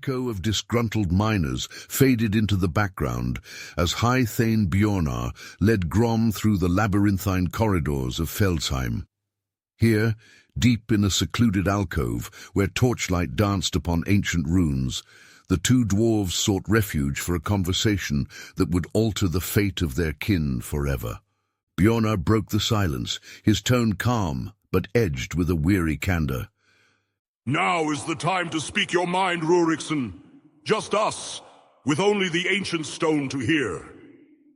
echo of disgruntled miners faded into the background as High Thane Bjornar led Gromm through the labyrinthine corridors of Feldsheim. Here, deep in a secluded alcove where torchlight danced upon ancient runes, the two dwarves sought refuge for a conversation that would alter the fate of their kin forever. Bjornar broke the silence, his tone calm but edged with a weary candor. Now is the time to speak your mind, Ruriksson. Just us, with only the ancient stone to hear.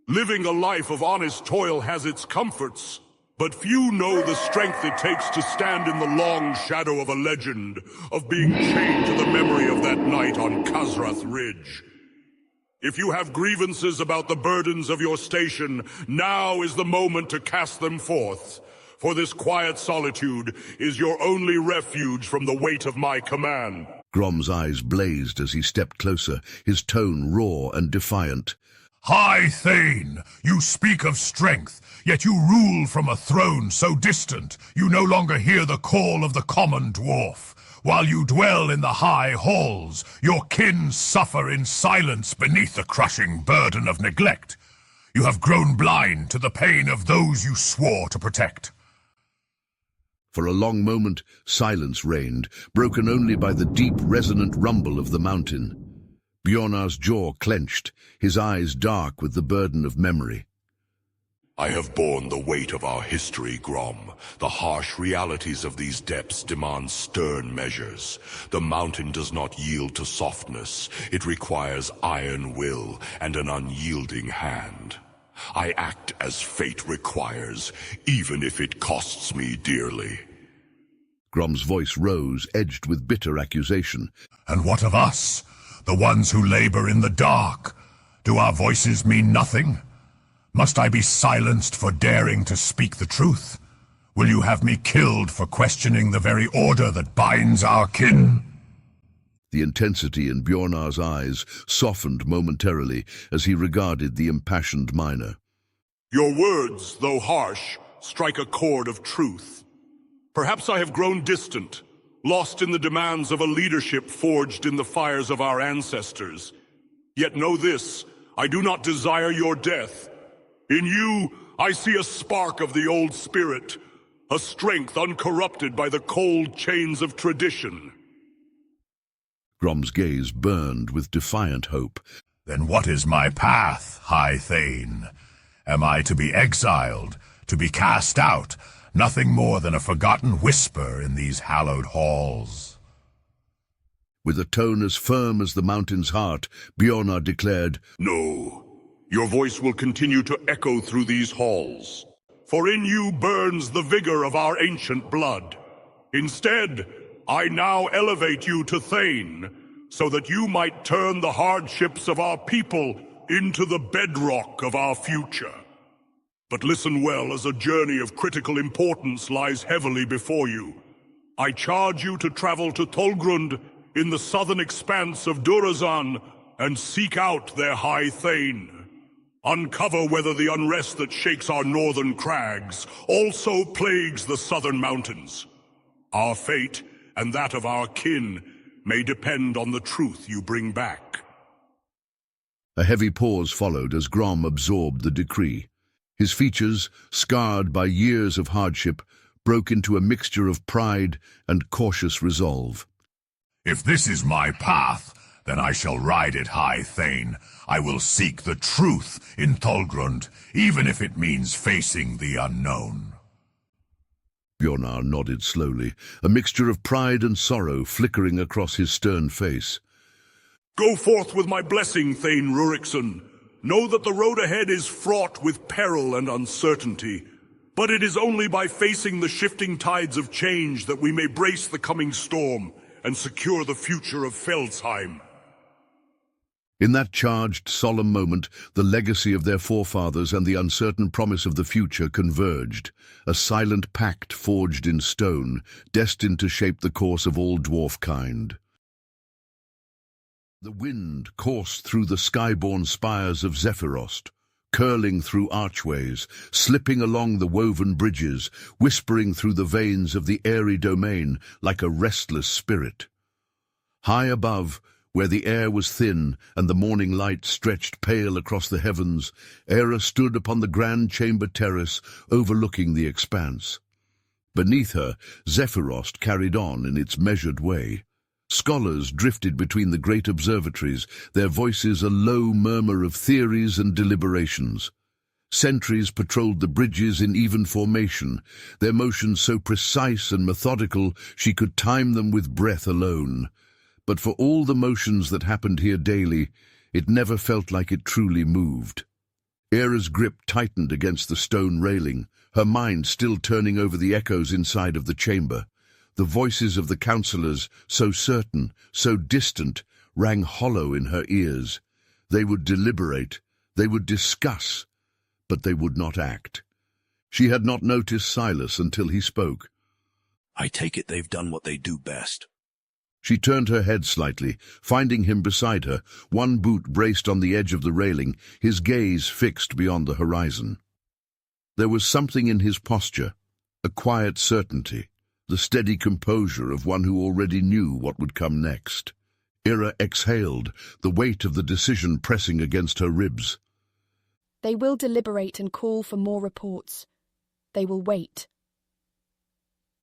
Living a life of honest toil has its comforts, but few know the strength it takes to stand in the long shadow of a legend, of being chained to the memory of that night on Khazrath Ridge. If you have grievances about the burdens of your station, now is the moment to cast them forth. For this quiet solitude is your only refuge from the weight of my command. Gromm's eyes blazed as he stepped closer, his tone raw and defiant. High Thane, you speak of strength, yet you rule from a throne so distant you no longer hear the call of the common dwarf. While you dwell in the high halls, your kin suffer in silence beneath the crushing burden of neglect. You have grown blind to the pain of those you swore to protect. For a long moment, silence reigned, broken only by the deep, resonant rumble of the mountain. Bjornar's jaw clenched, his eyes dark with the burden of memory. I have borne the weight of our history, Gromm. The harsh realities of these depths demand stern measures. The mountain does not yield to softness. It requires iron will and an unyielding hand. I act as fate requires, even if it costs me dearly. Gromm's voice rose, edged with bitter accusation. And what of us, the ones who labor in the dark? Do our voices mean nothing? Must I be silenced for daring to speak the truth? Will you have me killed for questioning the very order that binds our kin? The intensity in Bjornar's eyes softened momentarily as he regarded the impassioned miner. Your words, though harsh, strike a chord of truth. Perhaps I have grown distant, lost in the demands of a leadership forged in the fires of our ancestors. Yet know this, I do not desire your death. In you, I see a spark of the old spirit, a strength uncorrupted by the cold chains of tradition. Gromm's gaze burned with defiant hope. Then what is my path, High Thane? Am I to be exiled, to be cast out, nothing more than a forgotten whisper in these hallowed halls? With a tone as firm as the mountain's heart, Bjornar declared, No, your voice will continue to echo through these halls, for in you burns the vigor of our ancient blood. Instead, I now elevate you to Thane, so that you might turn the hardships of our people into the bedrock of our future. But listen well, as a journey of critical importance lies heavily before you. I charge you to travel to Tolgrund in the southern expanse of Durazan and seek out their High Thane. Uncover whether the unrest that shakes our northern crags also plagues the southern mountains. Our fate, and that of our kin, may depend on the truth you bring back. A heavy pause followed as Gromm absorbed the decree. His features, scarred by years of hardship, broke into a mixture of pride and cautious resolve. If this is my path, then I shall ride it, High Thane. I will seek the truth in Tolgrund, even if it means facing the unknown. Bjornar nodded slowly, a mixture of pride and sorrow flickering across his stern face. Go forth with my blessing, Thane Ruriksson. Know that the road ahead is fraught with peril and uncertainty, but it is only by facing the shifting tides of change that we may brace the coming storm and secure the future of Feldsheim. In that charged, solemn moment, the legacy of their forefathers and the uncertain promise of the future converged, a silent pact forged in stone, destined to shape the course of all dwarf kind. The wind coursed through the skyborne spires of Zephyrost, curling through archways, slipping along the woven bridges, whispering through the veins of the airy domain like a restless spirit. High above, Where the air was thin and the morning light stretched pale across the heavens, Eira stood upon the grand chamber terrace overlooking the expanse. Beneath her, Zephyrost carried on in its measured way. Scholars drifted between the great observatories, their voices a low murmur of theories and deliberations. Sentries patrolled the bridges in even formation, their motions so precise and methodical she could time them with breath alone. But for all the motions that happened here daily, it never felt like it truly moved. Eira's grip tightened against the stone railing, her mind still turning over the echoes inside of the chamber. The voices of the councillors, so certain, so distant, rang hollow in her ears. They would deliberate, they would discuss, but they would not act. She had not noticed Sylas until he spoke. I take it they've done what they do best. She turned her head slightly, finding him beside her, one boot braced on the edge of the railing, his gaze fixed beyond the horizon. There was something in his posture, a quiet certainty, the steady composure of one who already knew what would come next. Eira exhaled, the weight of the decision pressing against her ribs. They will deliberate and call for more reports. They will wait.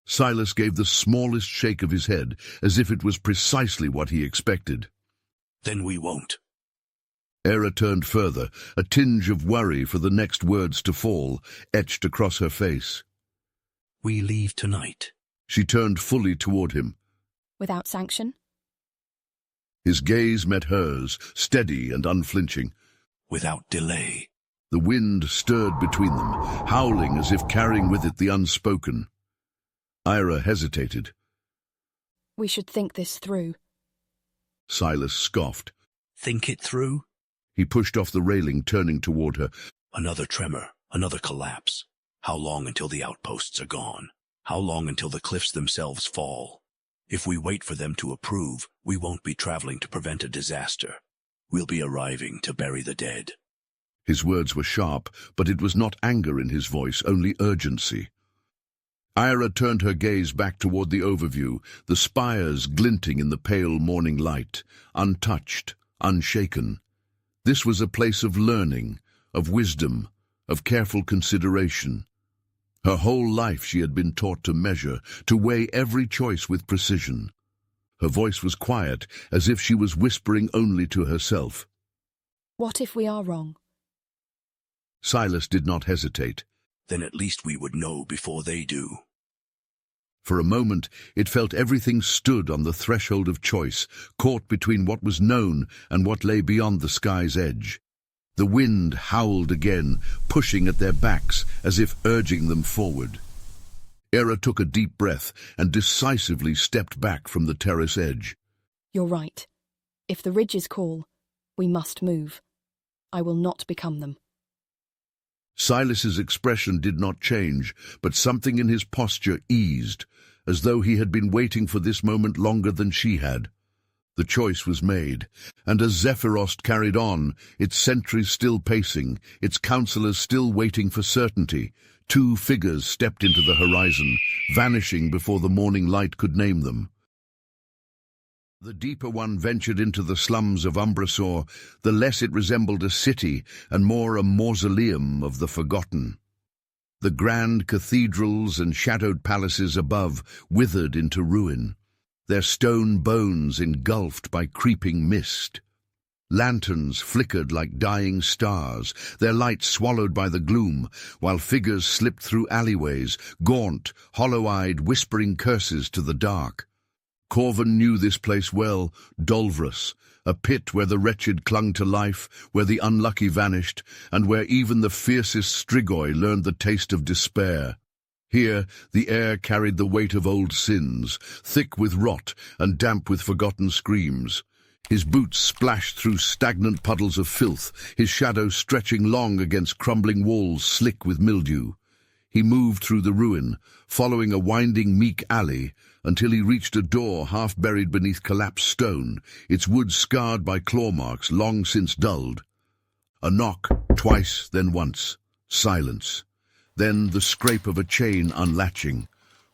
Sylas gave the smallest shake of his head, as if it was precisely what he expected. Then we won't. Eira turned further, a tinge of worry for the next words to fall, etched across her face. We leave tonight. She turned fully toward him. Without sanction? His gaze met hers, steady and unflinching. Without delay. The wind stirred between them, howling as if carrying with it the unspoken. Eira hesitated. We should think this through. Sylas scoffed. Think it through? He pushed off the railing, turning toward her. Another tremor, another collapse. How long until the outposts are gone? How long until the cliffs themselves fall? If we wait for them to approve, we won't be traveling to prevent a disaster. We'll be arriving to bury the dead. His words were sharp, but it was not anger in his voice, only urgency. Eira turned her gaze back toward the overview, the spires glinting in the pale morning light, untouched, unshaken. This was a place of learning, of wisdom, of careful consideration. Her whole life she had been taught to measure, to weigh every choice with precision. Her voice was quiet, as if she was whispering only to herself. What if we are wrong? Sylas did not hesitate. Then at least we would know before they do. For a moment, it felt everything stood on the threshold of choice, caught between what was known and what lay beyond the sky's edge. The wind howled again, pushing at their backs as if urging them forward. Eira took a deep breath and decisively stepped back from the terrace edge. You're right. If the ridges call, we must move. I will not become them. Sylas's expression did not change, but something in his posture eased, as though he had been waiting for this moment longer than she had. The choice was made, and as Zephyrost carried on, its sentries still pacing, its councillors still waiting for certainty, two figures stepped into the horizon, vanishing before the morning light could name them. The deeper one ventured into the slums of Umbrasaur, the less it resembled a city and more a mausoleum of the forgotten. The grand cathedrals and shadowed palaces above withered into ruin, their stone bones engulfed by creeping mist. Lanterns flickered like dying stars, their light swallowed by the gloom, while figures slipped through alleyways, gaunt, hollow-eyed, whispering curses to the dark. Corvan knew this place well, Dolvrus, a pit where the wretched clung to life, where the unlucky vanished, and where even the fiercest Strigoi learned the taste of despair. Here, the air carried the weight of old sins, thick with rot and damp with forgotten screams. His boots splashed through stagnant puddles of filth, his shadow stretching long against crumbling walls slick with mildew. He moved through the ruin, following a winding meek alley, until he reached a door half buried beneath collapsed stone, its wood scarred by claw marks long since dulled. A knock, twice, then once. Silence. Then the scrape of a chain unlatching.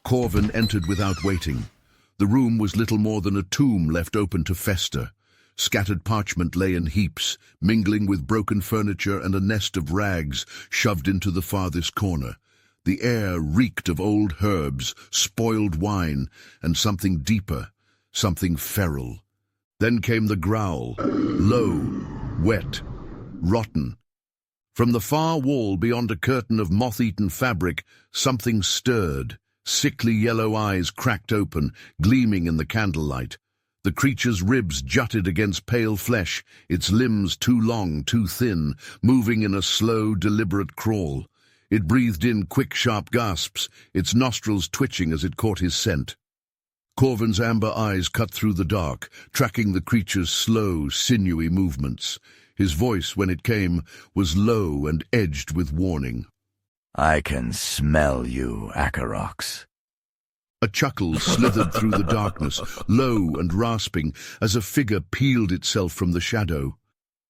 Corvan entered without waiting. The room was little more than a tomb left open to fester. Scattered parchment lay in heaps, mingling with broken furniture and a nest of rags shoved into the farthest corner. The air reeked of old herbs, spoiled wine, and something deeper, something feral. Then came the growl, low, wet, rotten. From the far wall beyond a curtain of moth-eaten fabric, something stirred. Sickly yellow eyes cracked open, gleaming in the candlelight. The creature's ribs jutted against pale flesh, its limbs too long, too thin, moving in a slow, deliberate crawl. It breathed in quick, sharp gasps, its nostrils twitching as it caught his scent. Corvan's amber eyes cut through the dark, tracking the creature's slow, sinewy movements. His voice, when it came, was low and edged with warning. "I can smell you, Akarox." A chuckle slithered through the darkness, low and rasping, as a figure peeled itself from the shadow.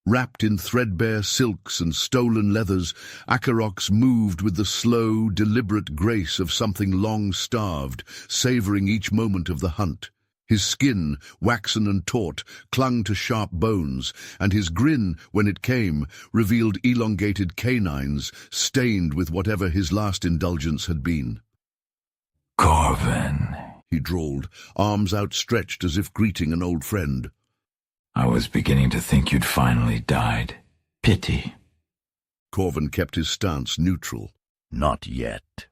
Wrapped in threadbare silks and stolen leathers, Akarox moved with the slow, deliberate grace of something long starved, savoring each moment of the hunt. His skin, waxen and taut, clung to sharp bones, and his grin, when it came, revealed elongated canines, stained with whatever his last indulgence had been. "Corvan," he drawled, arms outstretched as if greeting an old friend. "I was beginning to think you'd finally died. Pity." Corvan kept his stance neutral. "Not yet."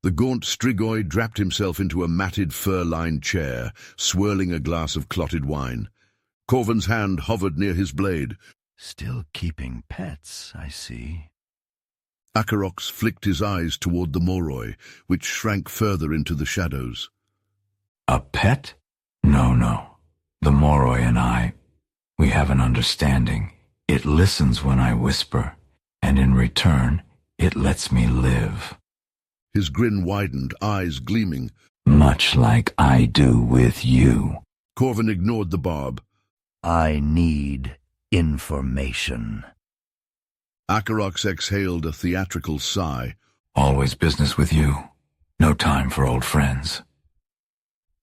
The gaunt Strigoi dropped himself into a matted fur-lined chair, swirling a glass of clotted wine. Corvan's hand hovered near his blade. "Still keeping pets, I see." Akarox flicked his eyes toward the Moroi, which shrank further into the shadows. "A pet? No. The Moroi and we have an understanding. It listens when I whisper, and in return, it lets me live." His grin widened, eyes gleaming. "Much like I do with you." Corvan ignored the barb. "I need information." Akarox exhaled a theatrical sigh. "Always business with you. No time for old friends."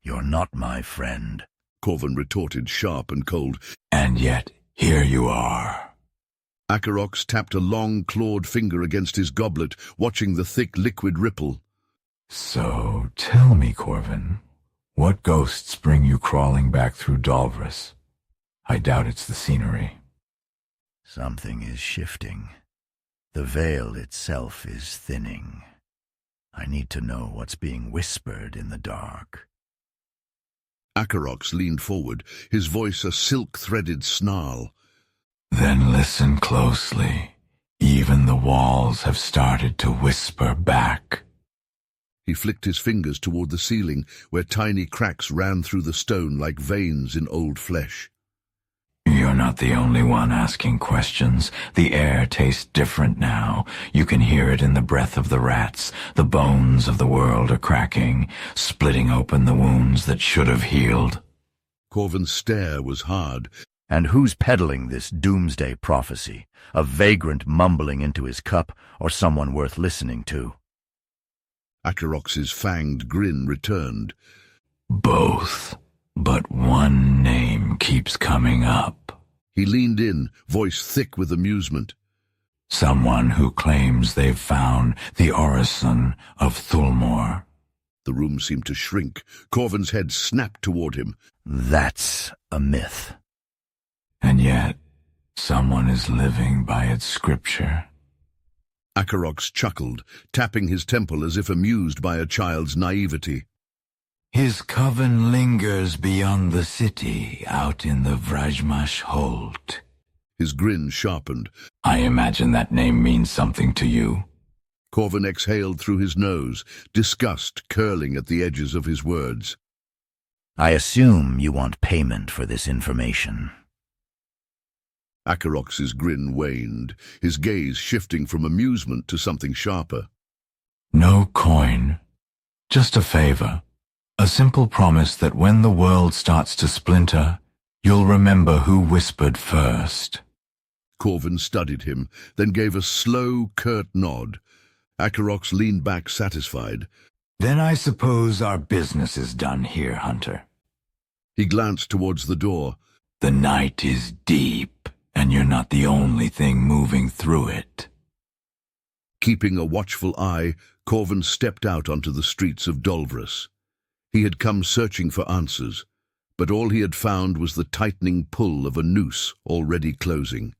"You're not my friend," Corvan retorted, sharp and cold. "And yet, here you are." Akarox tapped a long, clawed finger against his goblet, watching the thick liquid ripple. "So, tell me, Corvan, what ghosts bring you crawling back through Dalvris? I doubt it's the scenery." "Something is shifting. The veil itself is thinning. I need to know what's being whispered in the dark." Akarox leaned forward, his voice a silk-threaded snarl. "Then listen closely. Even the walls have started to whisper back." He flicked his fingers toward the ceiling, where tiny cracks ran through the stone like veins in old flesh. "You're not the only one asking questions. The air tastes different now. You can hear it in the breath of the rats. The bones of the world are cracking, splitting open the wounds that should have healed." Corvan's stare was hard. "And who's peddling this doomsday prophecy? A vagrant mumbling into his cup, or someone worth listening to?" Akarox's fanged grin returned. "Both. But one name keeps coming up." He leaned in, voice thick with amusement. "Someone who claims they've found the orison of Thulmor." The room seemed to shrink. Corvan's head snapped toward him. "That's a myth." "And yet, someone is living by its scripture." Akarox chuckled, tapping his temple as if amused by a child's naivety. "His coven lingers beyond the city, out in the Vrajmash Holt." His grin sharpened. "I imagine that name means something to you." Corvan exhaled through his nose, disgust curling at the edges of his words. "I assume you want payment for this information." Akarox's grin waned, his gaze shifting from amusement to something sharper. "No coin. Just a favor. A simple promise that when the world starts to splinter, you'll remember who whispered first." Corvan studied him, then gave a slow, curt nod. Akarox leaned back satisfied. "Then I suppose our business is done here, Hunter." He glanced towards the door. The night is deep, and you're not the only thing moving through it. Keeping a watchful eye, Corvan stepped out onto the streets of Dolvrus. He had come searching for answers, but all he had found was the tightening pull of a noose already closing.